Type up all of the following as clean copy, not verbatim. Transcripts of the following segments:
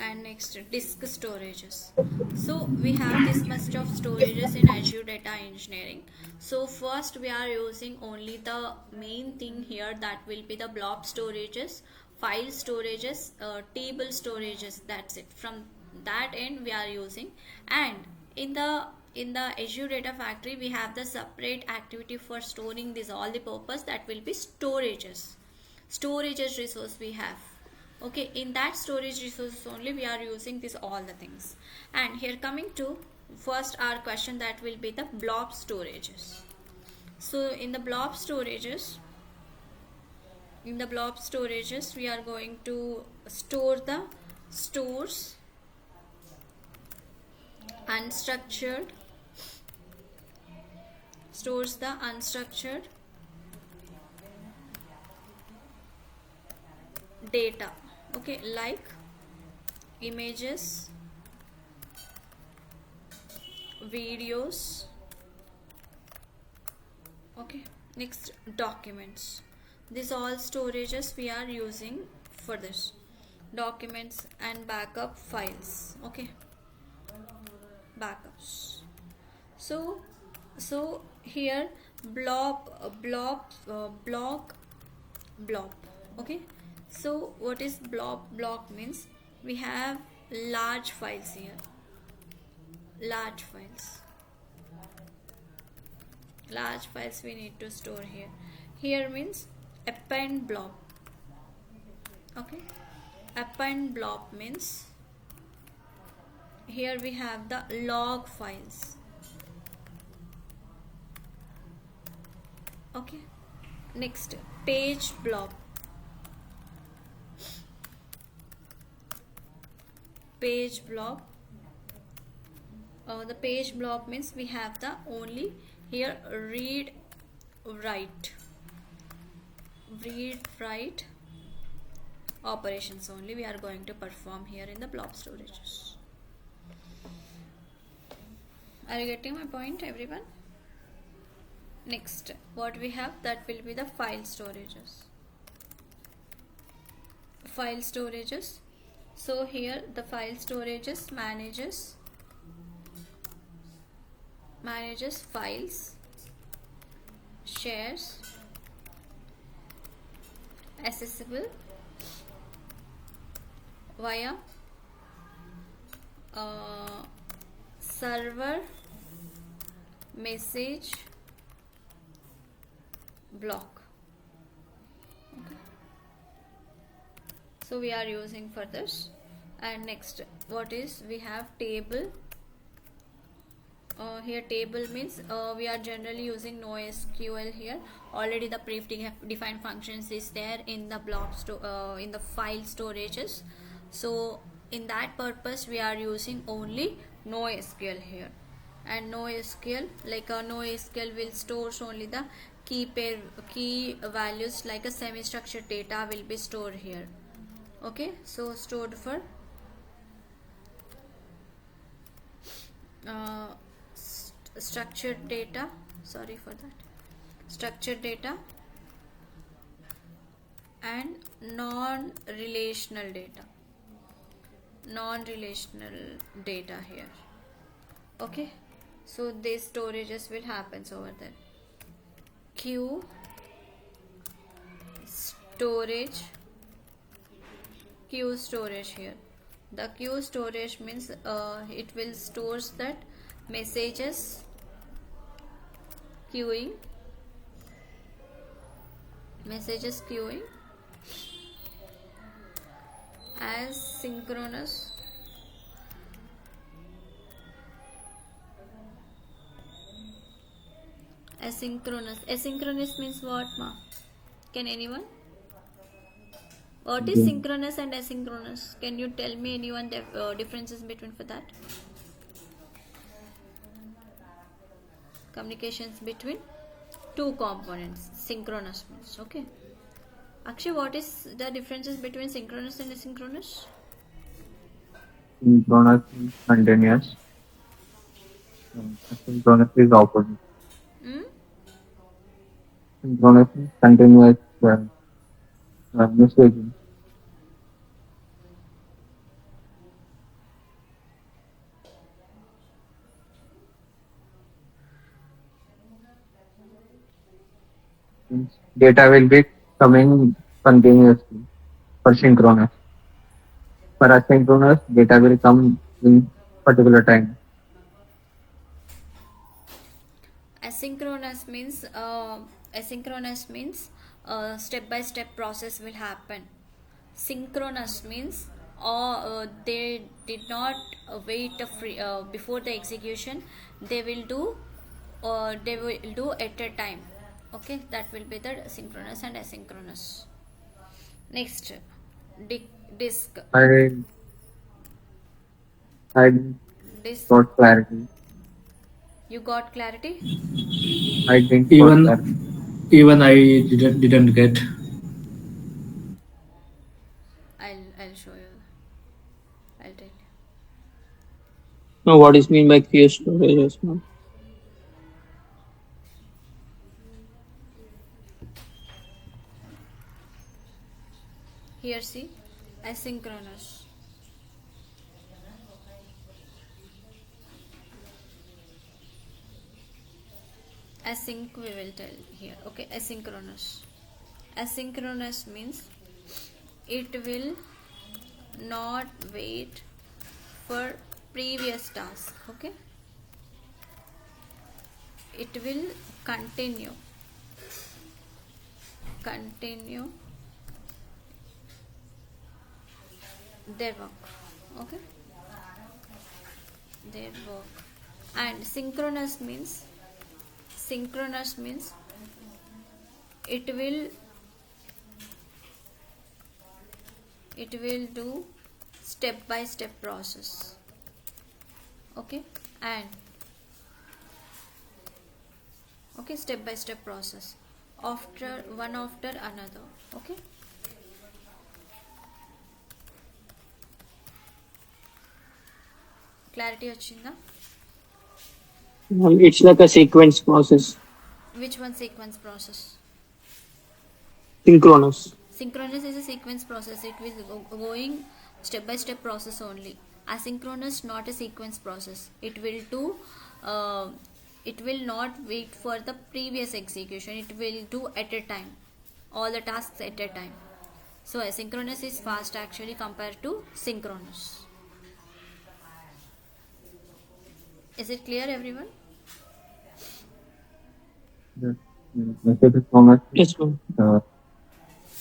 And next, disk storages. So we have this much of storages in Azure data engineering. So first we are using only the main thing here, that will be the blob storages, file storages, table storages. That's it. From that end we are using. And in the Azure data factory we have the separate activity for storing this all the purpose, that will be storages resource we have. Okay, in that storage resources only we are using this all the things. And here coming to first our question, that will be the blob storages. So in the blob storages we are going to store the stores unstructured stores the unstructured data. Okay, like images, videos. Okay, next, documents. These all storages we are using for this, documents and backup files. Okay, backups. So here blob blob. Okay, so what is blob means? We have large files here, large files we need to store here. Here means append blob. Okay, append blob means here we have the log files. Okay, next, page blob. Page blob, the page blob means we have the only here read write operations only we are going to perform here in the blob storages. Are you getting my point, everyone? Next, what we have, that will be the file storages. So here the file storages manages files, shares, accessible via server message block. Okay, so we are using for this. And next, what is, we have table. Here table means we are generally using NoSQL here. Already the predefined functions is there in the in the file storages. So in that purpose we are using only NoSQL here. And NoSQL, like NoSQL will store only the key values, like a semi-structured data will be stored here. Okay, so stored for structured data, structured data and non-relational data here. Okay, so these storages will happen over there. Queue storage here. The queue storage means it will stores that messages queuing as synchronous asynchronous means what, ma? Can anyone? What is synchronous and asynchronous? Can you tell me anyone differences between for that? Communications between two components, synchronous means. Okay, Akshay, what is the differences between synchronous and asynchronous? Synchronous is continuous. Asynchronous is opposite. Synchronous is continuous messaging. means data will be coming continuously for synchronous. For asynchronous, data will come in particular time. Asynchronous means step by step process will happen. Synchronous means they did not wait before the execution. They will do at a time. Okay, that will be the synchronous and asynchronous. Next, disk. I I didn't Disk. got clarity. You got clarity? I didn't got clarity. Even I didn't get. I'll show you. I'll tell you. Now, what is mean by queue storage as well? Here, see, asynchronous. Async we will tell here. Okay, asynchronous. Asynchronous means it will not wait for previous task. Okay, it will continue their work. Okay, their work. And synchronous means it will do step by step process. Okay, and okay, step by step process after another. Okay, clarity వచ్చిందా? It's like a sequence process. Which one sequence process? Synchronous. Synchronous is a sequence process. It is going step by step process only. Asynchronous not a sequence process. It will not wait for the previous execution. It will do at a time all the tasks at a time. So asynchronous is fast actually compared to synchronous. Is it clear, everyone? The message is so much. Yes, ma'am.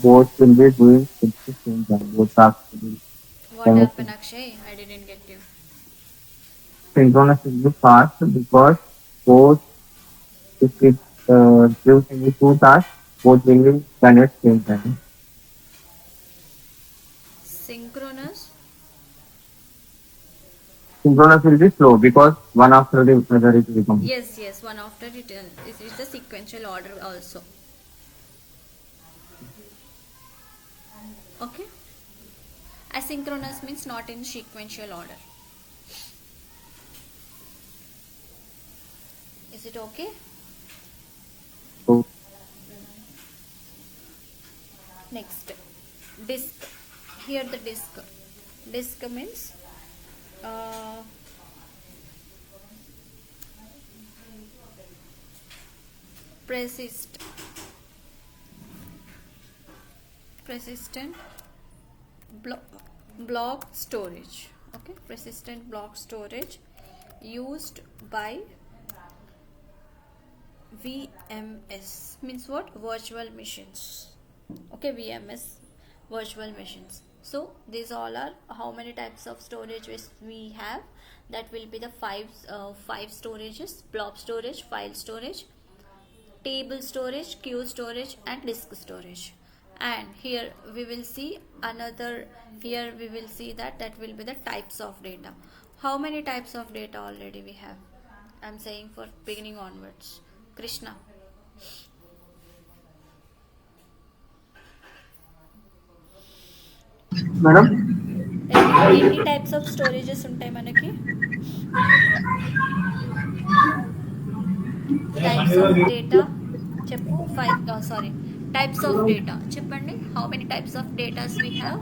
Both will be doing at the same time. Both tasks will be What happened, Akshay? I didn't get you. synchronous will be fast because both if it gives only two tasks, both will be done at same time. Synchronous will be slow because one after the other it will come. Yes, one after it is the sequential order also. Okay, asynchronous means not in sequential order. Is it okay? So Next, disk. Here the disk means persistent block storage. Okay, persistent block storage used by VMS means what? Virtual machines. Okay, VMS, virtual machines. So these all are how many types of storage we have. That will be the five storages: blob storage, file storage, table storage, queue storage, and disk storage. And here we will see that will be the types of data. How many types of data already we have? I'm saying for beginning onwards. Krishna. Madam, ఎన్ని types of storages ఉంటాయి మనకి? Types of data చెప్పు. Types of data చెప్పండి. How many types of datas we have?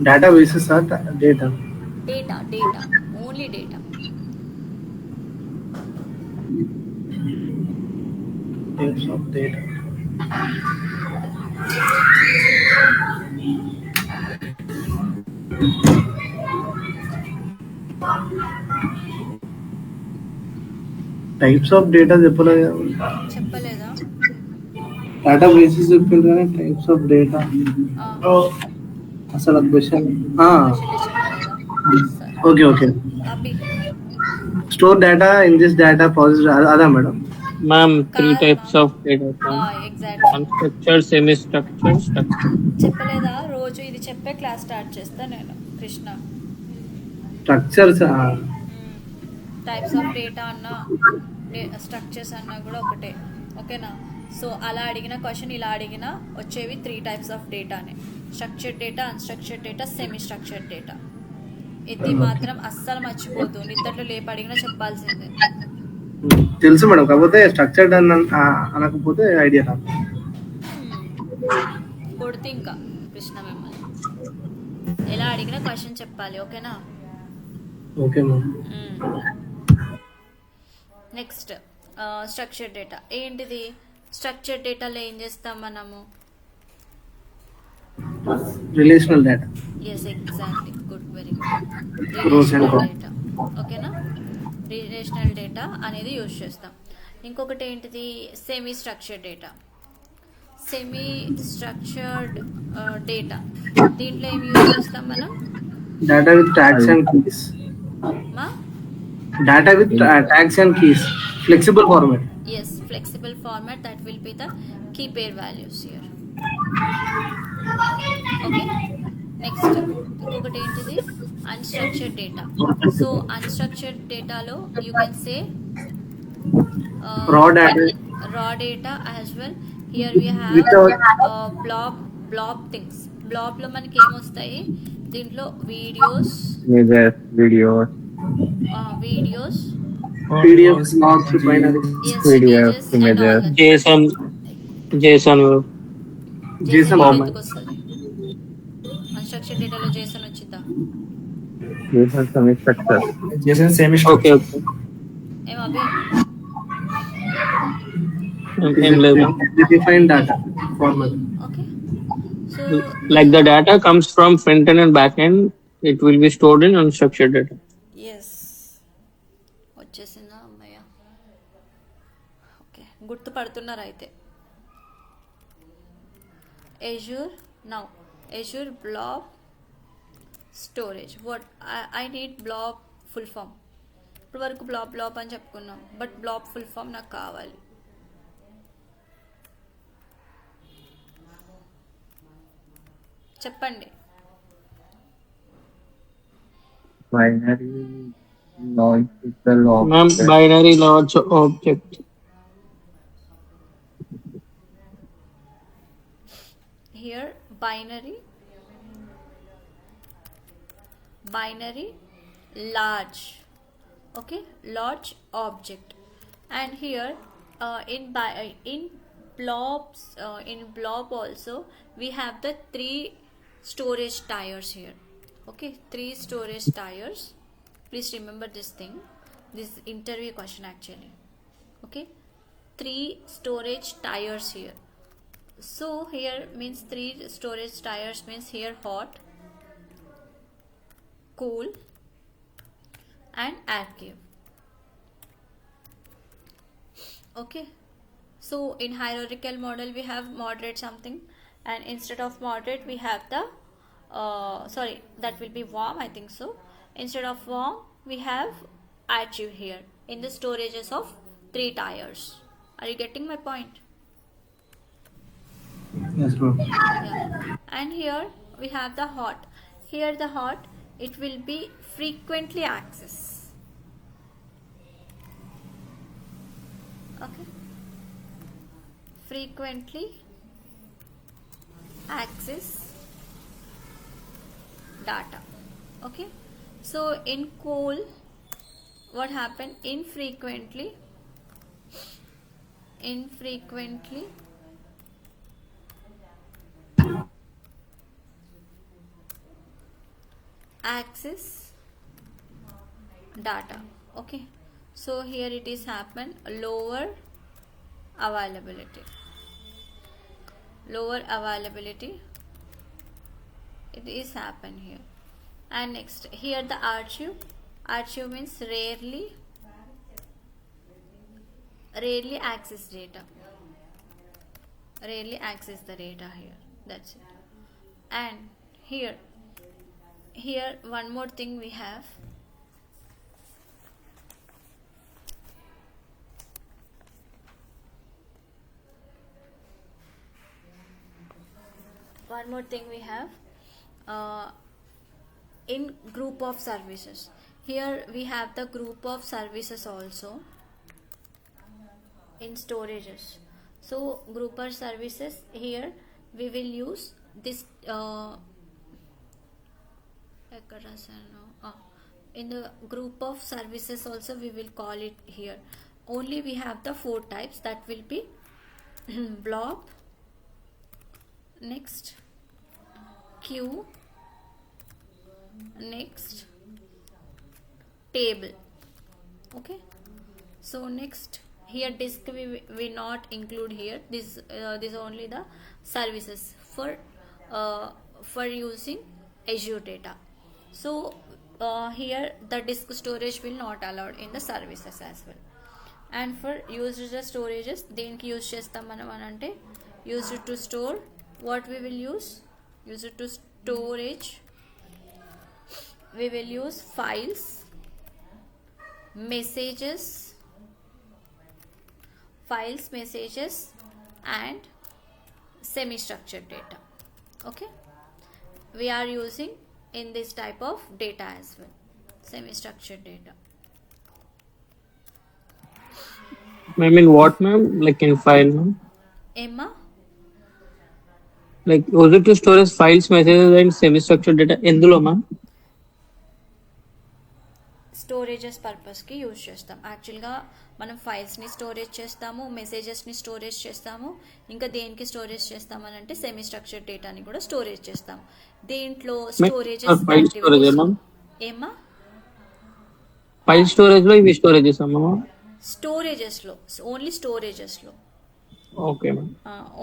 databases are data. Data only data. Types of data. Types of data చెప్పలేదు. చెప్పలేదా? Data basis చెప్పింది కానీ types of data అసలు question. Question చెప్పలేదా? సరే okay okay. Abhi store data in this data process అదా madam? Ma'am, three కాదు types మా of data, ma'am. Exactly Unstructured, semi-structured, structured. చెప్పలేదా? రోజు ఇది చెప్పే క్లాస్ స్టార్ట్ చేస్తా నేను Krishna. Structures types of data అన్న స్ట్రక్చర్స్ అన్న కూడా ఒకటే, ఓకేనా? సో అలా అడిగిన క్వశ్చన్ ఇలా అడిగినా వచ్చేవి 3 టైప్స్ ఆఫ్ డేటానే: structured data, unstructured data, semi structured data. ఇది మాత్రం అస్సలు మర్చిపోదు, నిద్రలో లేపి అడిగినా చెప్పాల్సిందే. తెలుసు మేడం, కాకపోతే స్ట్రక్చర్డ్ అనకపోతే ఐడియా రాదు. కొడితే ఇంకా కృష్ణ మిమ్మల్ని ఎలా అడిగినా క్వశ్చన్ చెప్పాలి, ఓకేనా? Okay madam. Next structured data. ఏంటిది? స్ట్రక్చర్డ్ డేటాలో ఏం చేస్తాం మనము? Relational data. Yes, exactly, good, very good. Rows and relational columns. Data, ఓకేనా? రిలేషనల్ డేటా అనేది యూజ్ చేస్తాం. ఇంకొకటి ఏంటిది? Semi structured data. Semi structured data, దీంట్లో ఏం యూజ్ చేస్తాం మనం? Data with tags and keys. మా Data with tags and keys. Flexible format. yes, flexible format, that will be the key pair values here. Okay, next ఇంకొకటి ఏంటిది? Unstructured data. So unstructured డేటాలో you can say Raw data. raw data as well. Here we have blob things. Blob లో మనకి ఏమొస్తాయి? దీంట్లో videos, videos, PDFs, logs, binaries. PDF, images. JSON, JSON JSON format. ఎందుకు వస్తుంది? Unstructured డేటాలో JSON వచ్చిందా? JSON semi-structured. JSON semi Okay, okay. ఏం అభి? Defined data format. Okay, so Like the data comes from front end and back end, it will be stored in unstructured data. Yes, వచ్చేసిందా అమ్మయ్య? Okay, గుర్తుపడుతున్నారు అయితే. Azure, now Azure Blob Storage. What I need Blob full form. ఇప్పుడు వరకు blob అని చెప్పుకున్నాం, but blob full form నాకు కావాలి. చెప్పండి. Binary logical Ma'am, object. binary large object. Here binary large, okay, large object. And here in blobs, in blob also we have the 3 storage tiers here. Okay, 3 storage tiers. Please remember this thing, this interview question actually. Okay, 3 storage tiers here. So here means 3 storage tiers means here hot, cool and active. Okay, so in hierarchical model we have moderate something, and instead of moderate we have the sorry, that will be warm, I think so. Instead of warm we have active here in the storages of 3 tiers. Are you getting my point? Yes, bro. Yeah. And here we have the hot. Here the hot, it will be frequently accessed. Okay, frequently access data. Okay, so in cool what happened? Infrequently access data. Okay, so here it is happen lower availability. lower availability, it is happen here. And next here the archive means rarely access data, rarely access the data here, that's it. And here one more thing we have, in group of services. Here we have the group of services also in storages. So grouper services, here we will use this in the group of services also we will call it here. Only we have the 4 types, that will be blob, next queue, next table. Okay, so next here disk we not include here, this only the services for using Azure data. So here the disk storage will not allowed in the services as well. And for used storages, దేనికి use చేస్తాం మనం అని అంటే, used to store, what we will use, used to storage we will use files, messages and semi-structured data. Okay, we are using in this type of data as well, semi-structured data. I mean, what, ma'am? Like in file, ma'am? Emma, Like user to storage files, messages, and semi-structured data. ఎందులో, ma'am? Storages పర్పస్కి use చేస్తాం. యాక్చువల్గా మనం ఫైల్స్ని storage చేస్తాము, మెసేజెస్ని storage చేస్తాము, ఇంకా దేనికి storage చేస్తామని అంటే సెమీ స్ట్రక్చర్డ్ డేటాని కూడా స్టోరేజ్ చేస్తాం. దేంట్లో స్టోరేజెస్ ఫైల్ స్టోరేజ్, ma'am? ఏమా ఫైల్ స్టోరేజ్ లో ఇవి స్టోరేజ్ చేస్తామా? స్టోరేజెస్లో, ఓన్లీ స్టోరేజెస్లో, ఓకే మ్యామ్.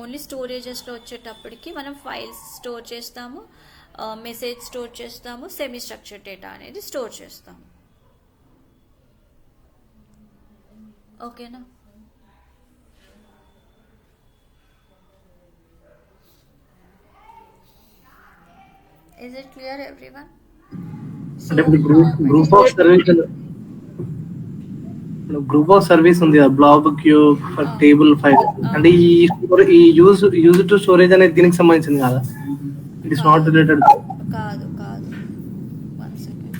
ఓన్లీ స్టోరేజెస్లో వచ్చేటప్పటికి మనం ఫైల్స్ స్టోర్ చేస్తాము, మెసేజ్ స్టోర్ చేస్తాము, సెమీ స్ట్రక్చర్డ్ డేటా అనేది స్టోర్ చేస్తాము. ఓకేనా? Is it clear, everyone? అంటే group of service, group of service ఉంది కదా, బ్లాబ్, క్యూ, టేబుల్, ఫైల్, అంటే ఈ యూజ్ టు స్టోరేజ్ అనేది దీనికి సంబంధించింది కదా, ఇట్ ఇస్ నాట్ రిలేటెడ్. కాదు కాదు, 1 second.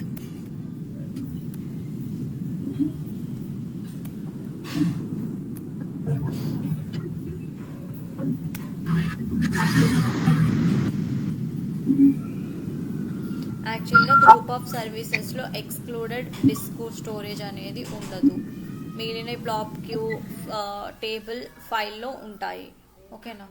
యాక్చువల్గా గ్రూప్ ఆఫ్ సర్వీసెస్లో ఎక్స్క్లూడెడ్ డిస్క్ స్టోరేజ్ అనేది ఉండదు, మిగిలిన బ్లాబ్, క్యూ, టేబుల్, ఫైల్లో ఉంటాయి. ఓకేనా?